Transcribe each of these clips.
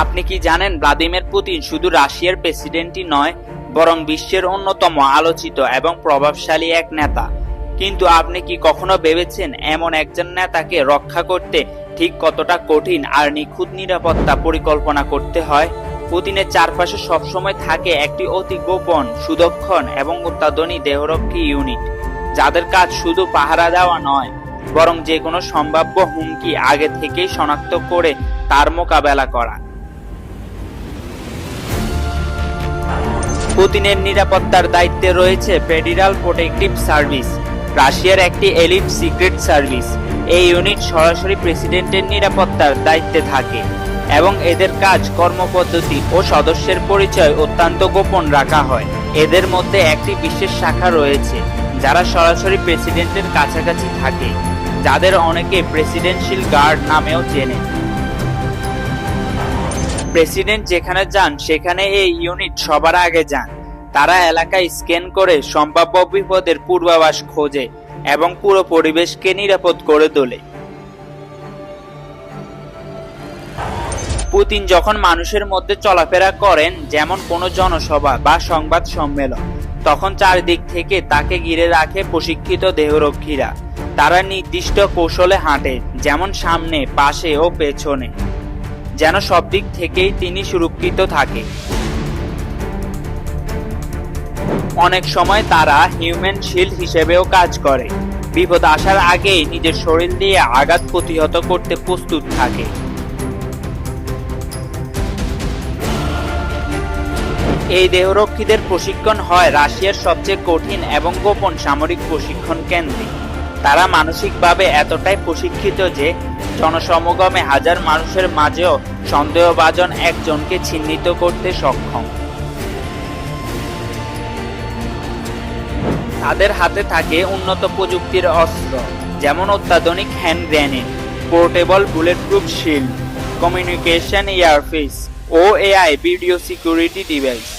আপনি কি জানেন ভ্লাদিমির পুতিন শুধু রাশিয়ার প্রেসিডেন্টই নয়, বরং বিশ্বের অন্যতম আলোচিত এবং প্রভাবশালী এক নেতা। কিন্তু আপনি কি কখনো ভেবেছেন এমন একজন নেতাকে রক্ষা করতে ঠিক কতটা কঠিন আর নিখুঁত নিরাপত্তা পরিকল্পনা করতে হয়? পুতিনের চারপাশে সবসময় থাকে একটি অতি গোপন, সুদক্ষণ এবং অত্যাধুনিক দেহরক্ষী ইউনিট, যাদের কাজ শুধু পাহারা দেওয়া নয়, বরং যে কোনো সম্ভাব্য হুমকি আগে থেকেই শনাক্ত করে তার মোকাবেলা করা। পুতিনের নিরাপত্তার দায়িত্বে রয়েছে ফেডারেল প্রোটেকটিভ সার্ভিস, রাশিয়ার একটি এলিট সিক্রেট সার্ভিস। এই ইউনিট সরাসরি প্রেসিডেন্টের নিরাপত্তার দায়িত্বে থাকে এবং এদের কাজ, কর্মপদ্ধতি ও সদস্যের পরিচয় অত্যন্ত গোপন রাখা হয়। এদের মধ্যে একটি বিশেষ শাখা রয়েছে যারা সরাসরি প্রেসিডেন্টের কাছাকাছি থাকে, যাদের অনেকে প্রেসিডেন্সিয়াল গার্ড নামেও চেনে। প্রেসিডেন্ট যেখানে যান সেখানে এই ইউনিট সবার আগে যান। তারা এলাকায় স্ক্যান করে সম্ভাব্য বিপদের পূর্বাভাস খোঁজে এবং পুরো পরিবেশকে নিরাপদ করে তোলে। পুতিন যখন মানুষের মধ্যে চলাফেরা করেন, যেমন কোনো জনসভা বা সংবাদ সম্মেলন, তখন চারদিক থেকে তাকে ঘিরে রাখে প্রশিক্ষিত দেহরক্ষীরা। তারা নির্দিষ্ট কৌশলে হাঁটে, যেমন সামনে, পাশে ও পেছনে, যেন সব দিক থেকেই তিনি সুরক্ষিত থাকে। অনেক সময় তারা হিউম্যান শিল্ড হিসেবেও কাজ করে, বিপদ আসার আগেই নিজের শরীর দিয়ে আঘাত প্রতিহত করতে প্রস্তুত থাকে। এই দেহরক্ষীদের প্রশিক্ষণ হয় রাশিয়ার সবচেয়ে কঠিন এবং গোপন সামরিক প্রশিক্ষণ কেন্দ্রে। তারা মানসিকভাবে এতটাই প্রশিক্ষিত যে জনসমাগমে হাজার মানুষের মাঝেও সন্দেহভাজন একজনকে চিহ্নিত করতে সক্ষম। তাদের হাতে থাকে উন্নত প্রযুক্তির অস্ত্র, যেমন অত্যাধুনিক hand grenade, portable bulletproof shield, communication earpiece ও এআই ভিডিও সিকিউরিটি ডিভাইস।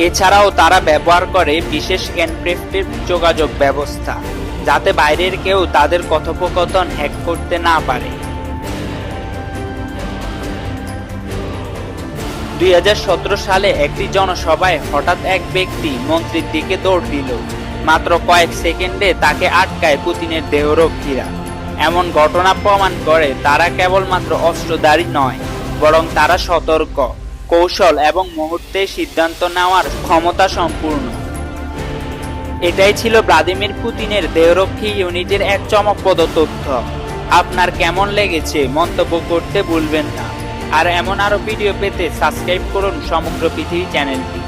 এছাড়াও তারা ব্যবহার করে বিশেষ এনক্রিপ্টেড যোগাযোগ ব্যবস্থা, যাতে বাইরের কেউ তাদের কথোপকথন হ্যাক করতে না পারে। 2017 সালে একটি জনসভায় হঠাৎ এক ব্যক্তি মন্ত্রীর দিকে দৌড় দিল। মাত্র কয়েক সেকেন্ডে তাকে আটকায় পুতিনের দেহরক্ষীরা। এমন ঘটনা প্রমাণ করে তারা কেবলমাত্র অস্ত্রধারী নয়, বরং তারা সতর্ক, কৌশল এবং মুহূর্তে সিদ্ধান্ত নেওয়ার ক্ষমতা সম্পূর্ণ। এটাই ছিল ভ্লাদিমির পুতিনের দেহরক্ষী ইউনিটের এক চমকপ্রদ তথ্য। আপনার কেমন লেগেছে মন্তব্য করতে ভুলবেন না। আর এমন আরো ভিডিও পেতে সাবস্ক্রাইব করুন সমগ্র পৃথিবী চ্যানেলটি।